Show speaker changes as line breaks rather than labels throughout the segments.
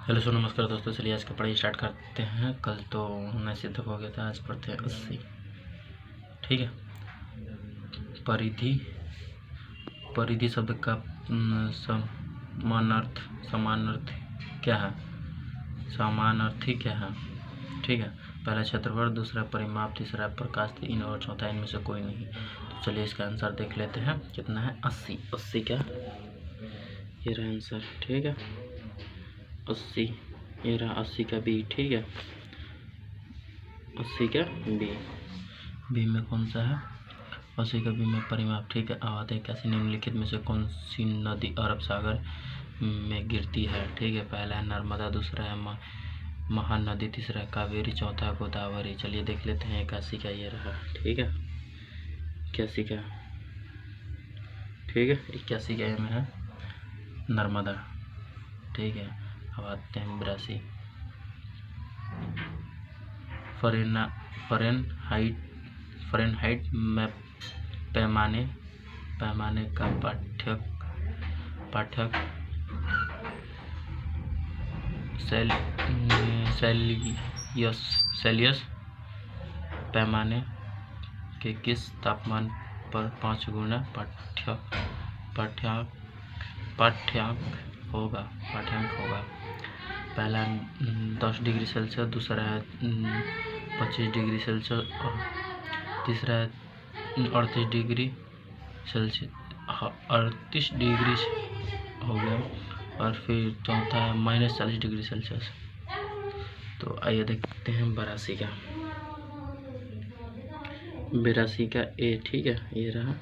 Hello सो नमस्कार दोस्तों, चलिए आज का पढ़ाई स्टार्ट करते हैं। कल तो 19 सिद्ध हो गया था, आज पढ़ते हैं 80। ठीक है। परिधि परिधि शब्द का समानार्थी क्या है? समानार्थी क्या है? ठीक है। पहला क्षेत्रफल, दूसरा परिमाप, तीसरा प्रकाश, तीन और चौथा इनमें से कोई नहीं। तो चलिए इसका आंसर देख लेते हैं। कितना है? 80। 80 क्या? ये रहा आंसर। ठीक है, 80। ये रहा 80 का बी। ठीक है, 80 का बी में कौन सा है? 80 का बी में परिमाप। ठीक है। अब आते हैं कैसे निम्नलिखित में से कौन सी नदी अरब सागर में गिरती है? ठीक है। पहला है नर्मदा, दूसरा है महानदी, तीसरा है कावेरी, चौथा है गोदावरी। चलिए देख लेते हैं। 81 का ये रहा। ठीक है, 81 का। ठीक है, 81 का में है नर्मदा। ठीक है। अब आते हैं 82। फ़ारेनहाइट में पैमाने का पाठक सेल्सियस पैमाने के किस तापमान पर 5 गुना पाठ्यांक होगा? पहला 10 डिग्री सेल्सियस, दूसरा है 25 डिग्री सेल्सियस और तीसरा है 38 डिग्री सेल्सियस। 38 डिग्री हो गया और फिर चौथा है -40 डिग्री सेल्सियस। तो आइए देखते हैं 82 का। 82 का ए। ठीक है, ये रहा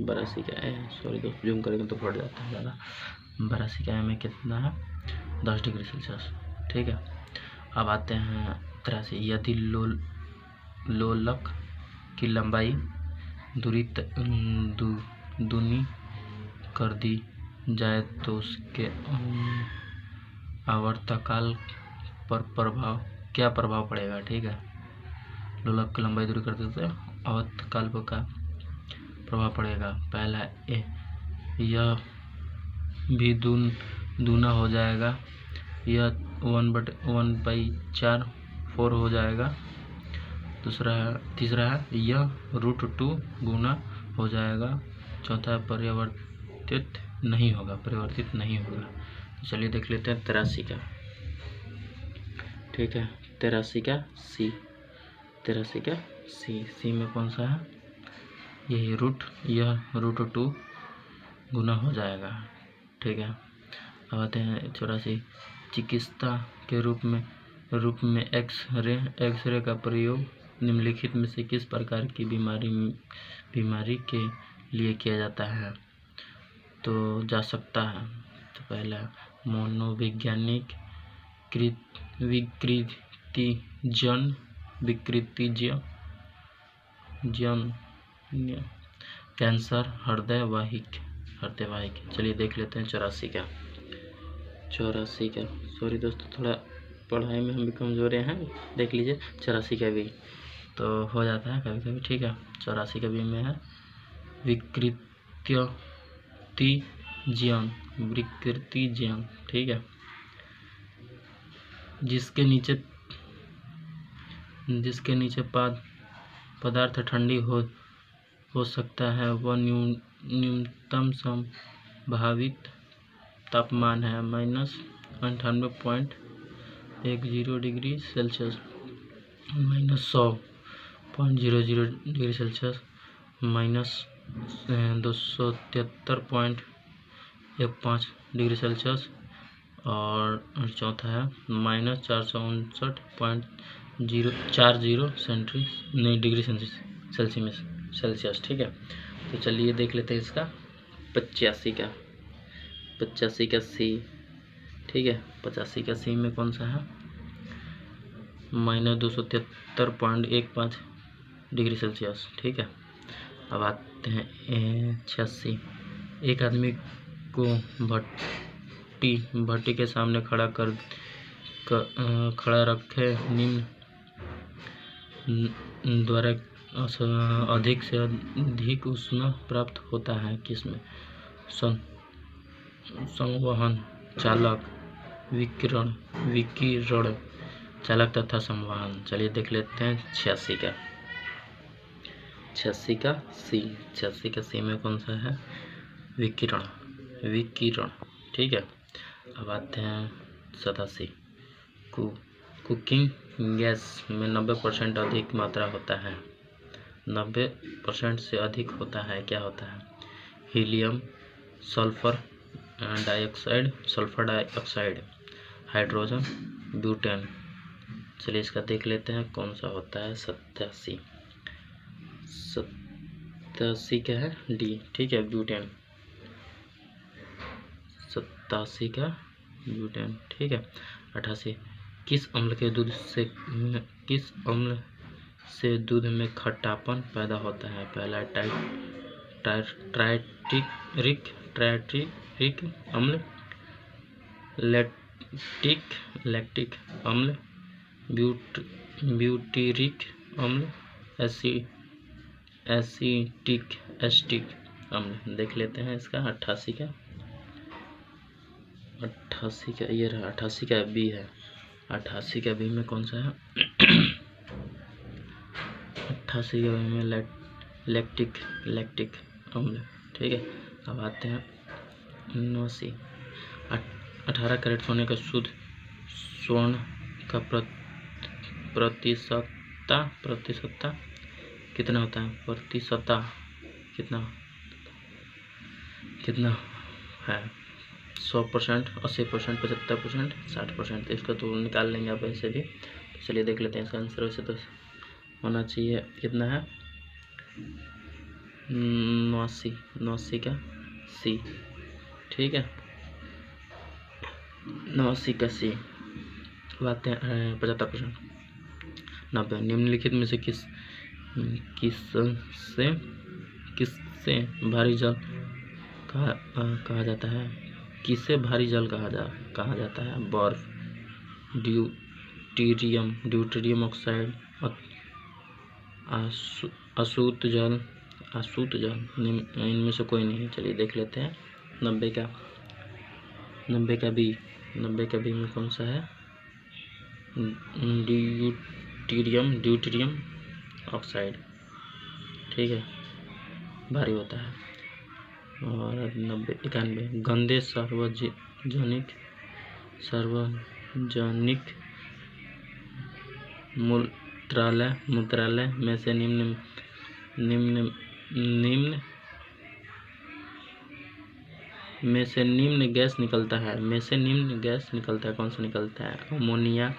82 का ए। सॉरी दोस्त, जूम करेंगे तो फट जाता है ज़्यादा। 82 का ए में कितना है? 10 डिग्री सेल्सियस। ठीक है। अब आते हैं 83। यदि लोलक की लंबाई दूनी कर दी जाए तो उसके आवर्तकाल पर क्या प्रभाव पड़ेगा? ठीक है। लोलक की लंबाई दूरी कर देते हैं, आवर्तकाल पर क्या प्रभाव पड़ेगा? पहला ए, यह भी दूना हो जाएगा, यह 1/4 हो जाएगा। तीसरा है यह √2 गुना हो जाएगा। चौथा है परिवर्तित नहीं होगा। तो चलिए देख लेते हैं 83 का। ठीक है, 83 का सी। 83 का सी में कौन सा है? यह √2 गुना हो जाएगा। ठीक है। अब आते हैं 84। चिकित्सा के रूप में एक्सरे का प्रयोग निम्नलिखित में से किस प्रकार की बीमारी के लिए किया जाता है? तो जा सकता है। तो पहला मनोवैज्ञानिक विकृतिजन्य कैंसर, हृदय वाहिक। चलिए देख लेते हैं 84 का। 84 का, सॉरी दोस्तों, थोड़ा पढ़ाई में हम भी कमज़ोर हैं। देख लीजिए 84 का भी तो हो जाता है कभी कभी। ठीक है, 84 का भी में है विकृतिजन्य। ठीक है। जिसके नीचे पदार्थ ठंडी हो सकता है, वह न्यूनतम संभावित तापमान है -98.10 degree Celsius, -100.00 degree Celsius, -273.15 degree Celsius और चौथा है -459.040 डिग्री सेल्सियस। ठीक है। तो चलिए देख लेते हैं इसका 85 का। 85 का सी। ठीक है, 85 का सी में कौन सा है? -273.15 डिग्री सेल्सियस। ठीक है। अब आते हैं 86। एक आदमी को भट्टी के सामने खड़ा रखे निम्न द्वारा अधिक से अधिक ऊष्मा प्राप्त होता है किसमें? संवहन चालक, विकिरण, विकिरण, चालक तथा संवहन। चलिए देख लेते हैं 86 का। 86 का सी, 86 का सी में कौन सा है? विकिरण, विकिरण। ठीक है। अब आते हैं 87। कुकिंग गैस में 90% अधिक मात्रा होता है। 90% से अधिक होता है, क्या होता है? Helium, sulphur dioxide, sulphur dioxide, hydrogen, butane. चलिए इसका देख लेते हैं कौन सा होता है। 87, 87 क्या है? डी। ठीक है, ब्यूटेन। 87 का ब्यूटेन। ठीक है। 88, किस अम्ल से दूध में खट्टापन पैदा होता है? पहला ट्राइट्रिक अम्ल, लैक्टिक अम्ल, ब्यूटीरिक अम्ल, एसिटिक अम्ल। देख लेते हैं इसका 88 का। 88 का ये रहा, 88 का बी है। 88 का बी में कौन सा है? 88 का बी में लैक्टिक अम्ल। ठीक है। अब आते हैं 89। 18 कैरेट सोने का शुद्ध स्वर्ण का प्रतिशतता कितना होता है? प्रतिशतता कितना है? 100%, 80%, 75%, 60%। इसको तो निकाल लेंगे आप ऐसे भी। तो चलिए देख लेते हैं इसका आंसर। वैसे तो होना चाहिए, कितना है? 89 का सी। ठीक है, 89 का सी। बात है 75%। 90, निम्नलिखित में से किससे भारी जल कहा जाता है? किसे भारी जल कहा जाता है? बर्फ, ड्यूटेरियम ऑक्साइड, अशुद्ध जल, इनमें से कोई नहीं। चलिए देख लेते हैं 90 का बी। 90 का बी में कौन सा है? Deuterium oxide. ठीक है, भारी होता है। और 91, गंदे सार्वजनिक मूत्रालय में से निम्न गैस निकलता है। कौन सा निकलता है? Ammonia,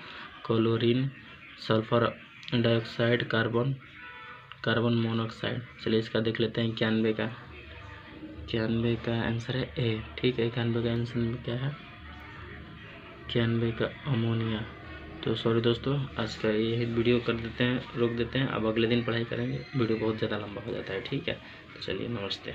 chlorine, sulphur dioxide, carbon monoxide. चलिए इसका देख लेते हैं 91 का। 91 का आंसर है ए। ठीक है, 91 का आंसर क्या है? 91 का अमोनिया। तो सॉरी दोस्तों, आज का यही वीडियो कर देते हैं, रोक देते हैं। अब अगले दिन पढ़ाई करेंगे। वीडियो बहुत ज़्यादा लंबा हो जाता है। ठीक है, तो चलिए नमस्ते।